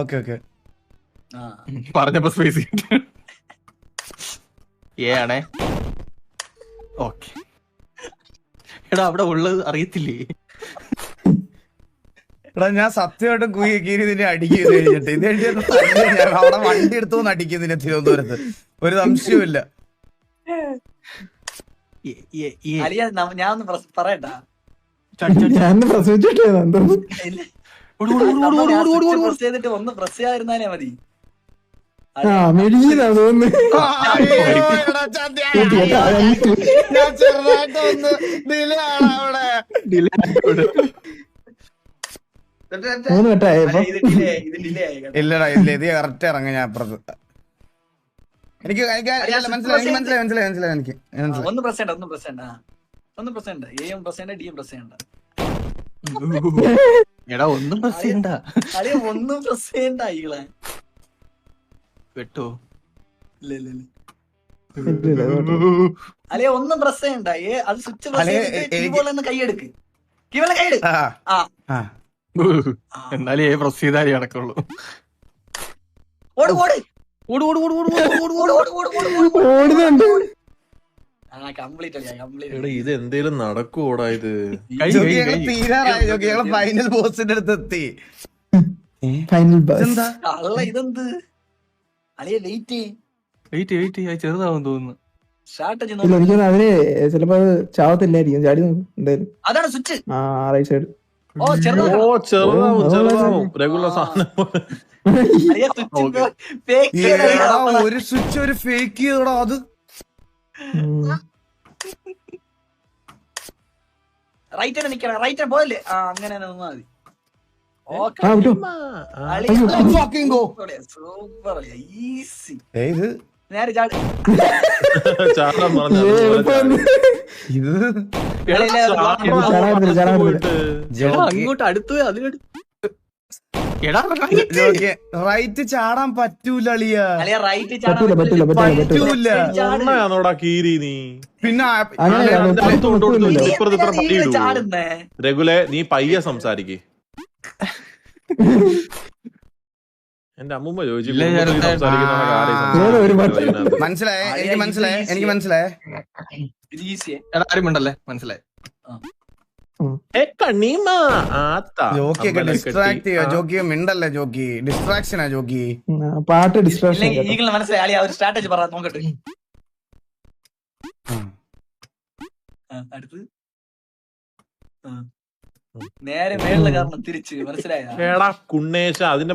Okay okay പറഞ്ഞപ്പോ space ഏ ആണേ. ഓക്കെ എടാ അവിടെ ഉള്ളത് അറിയത്തില്ലേ? എടാ ഞാൻ സത്യമായിട്ടും കീരി നിന്നെ അടിക്കുന്നത് കഴിഞ്ഞിട്ട് ഇത് കഴിഞ്ഞിട്ട് ഞാൻ അവിടെ വണ്ടി എടുത്തോന്ന് അടിക്കും നിന്നെ തിരുവനന്തപുരത്ത്, ഒരു സംശയവുമില്ല. ഞാൻ ഒന്ന് പറയട്ടാ, ഞാൻ പ്രസവിച്ചിട്ടേ പ്രസ് ചെയ്തിട്ട് ഒന്ന് പ്രസ് ചെയ്യാതിരുന്നാലേ മതി. ആ മെഴുകിയതാ തോന്നുന്നു. ഞാൻ ചെറുതായിട്ട് ഒന്ന് ഡിലേ ആണ് അവിടെ. മൂന്ന് വട്ടായി ഇപ്പൊ. ഇത് ഡിലേ ആയി കേട്ടോ. ഇല്ലടാ ഇല്ല, ഇത് കറക്റ്റ് ഇറങ്ങ. ഞാൻ അപ്പുറത്ത് എനിക്ക് മനസ്സിലായി എനിക്ക്. ഒന്ന് പ്രസ് ചെയ്യണ്ട, ഒന്ന് പ്രസ് ചെയ്യണ്ട, എയും പ്രസ് ചെയ്യണ്ട, ഡിയും പ്രസ് ചെയ്യണ്ട. എടാ ഒന്നും പ്രസ് ചെയ്യണ്ട. അളിയ ഒന്നും പ്രസ് ചെയ്യണ്ട ഈകളെ. വെട്ടോ അളിയ ഒന്നും പ്രസ് ചെയ്യണ്ട. അത് സ്വിച്ച് പ്രസ് ചെയ്തിട്ട് കീബോർഡിൽ കൈയെടുക്ക്, കീബോർഡിൽ കൈയെടുക്ക്. എന്നാലേ പ്രസ് ചെയ്താലേ നടക്കുള്ളൂ. ഓട് ഓട് ഓടുന്നുണ്ട്. ഇത് എന്തേലും നടക്കൂടാ ഇത്? തീരാറായി ജോക്കി, ഞങ്ങള് ഫൈനൽ ബോസിന്റെ അടുത്ത് എത്തി. Final boss. ഇതെന്ത് അളിയ വെയിറ്റ് ചെറുതാവും തോന്നുന്നു. ഇല്ല എനിക്കൊന്നും അതിന് ചിലപ്പോ അത് ചാവത്തില്ലായിരിക്കും, ചാടി നോക്കും എന്തായാലും. അതാണ് സ്വിച്ച്. ആ റൈറ്റ് സൈഡ്. ഓ ചെറുതാവും റെഗുലർ സാധനം. ഒരു സ്വിച്ച് ഒരു ഫേക്ക് ചെയ്തോടാ അത്. റൈറ്റ് നിക്കണം, റൈറ്റ് പോയല്ലേ? അങ്ങനെ നിന്നാ മതി. Super easy. നേരെ ചാട്. ചാടാൻ പറഞ്ഞ അങ്ങോട്ട് അടുത്ത് റൈറ്റ് ചാടാൻ പറ്റൂല അളിയ, റൈറ്റ് പറ്റൂല. ോടാ കീരി നീ. പിന്നെ ചാടുന്നേ. രഘുലെ നീ പയ്യെ സംസാരിക്ക്. എന്റെ അമ്മൂമ്മ ചോദിച്ചു മനസ്സിലായേ, എനിക്ക് മനസ്സിലായേ. ആരും ഉണ്ടല്ലേ? മനസ്സിലായി. ജോക്കിയൊക്കെ ഡിസ്ട്രാക്ട് ചെയ്യോ? ജോക്കി മിണ്ടല്ലേ ജോക്കി, ഡിസ്ട്രാക്ഷനാ ജോക്കി. പാട്ട് ഡിസ്ട്രാക്ഷൻ. മനസ്സിലായി. ഒരു സ്ട്രാറ്റജി പറ നോക്കട്ടെ. അടുത്ത് നേരെ മേളില് കാരണം തിരിച്ച് മനസ്സിലായ കുണ്ണേശ അതിന്റെ